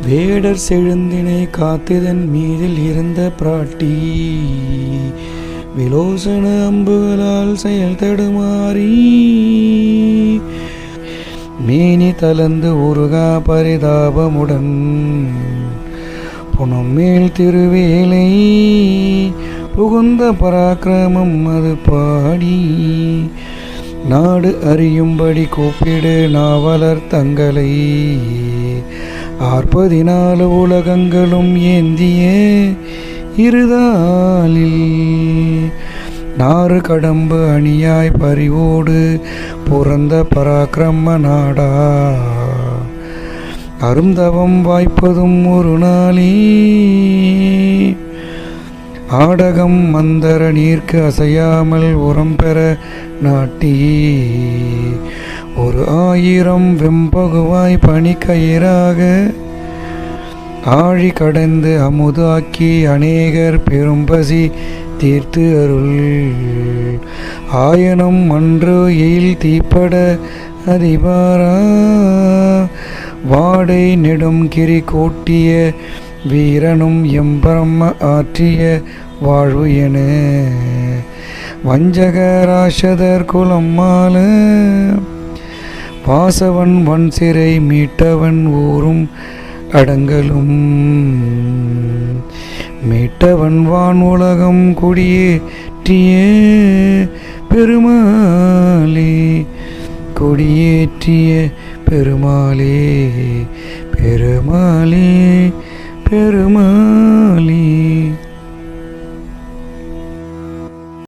வேடர் செழுந்தினை காத்துதன் மீதில் இருந்த பிராட்டி விலோசன அம்புகளால் செயல் தடுமாறி மேனி தளர்ந்து உருகா பரிதாபமுடன் புனம் மேல் திருவேலை புகுந்த பராக்கிரமம் அது பாடி நாடு அறியும்படி கூப்பிடு நாவலர் தங்களை 44 உலகங்களும் ஏந்திய இருதாலில் நாறு கடம்பு அணியாய் பறிவோடு புறந்த பராக்கிரம நாடா அருந்தவம் வாய்ப்பதும் ஒரு நாளே ஆடகம் மந்தர நீர்க்கு அசையாமல் உரம் பெற நாட்டி 1000 வெம்பகுவாய் பனிக்கயிறாக ஆழி கடந்து அமுதாக்கி அநேகர் பெரும்பசி தீர்த்து அருள் ஆயனும் அன்று எயில் தீப்பட அதிபாரா வாடை நெடும் கிரி கோட்டிய வீரனும் எம்பிரம்ம ஆற்றிய வாழ்வு என வஞ்சக ராஷதர் குலம் மால வாசவன் வன் சிறை மீட்டவன் ஊரும் அடங்கலும் மீட்டவன் வான் உலகம் குடியேற்றிய பெருமாளே கொடியேற்றிய பெருமாளே பெருமாளே பெருமாளே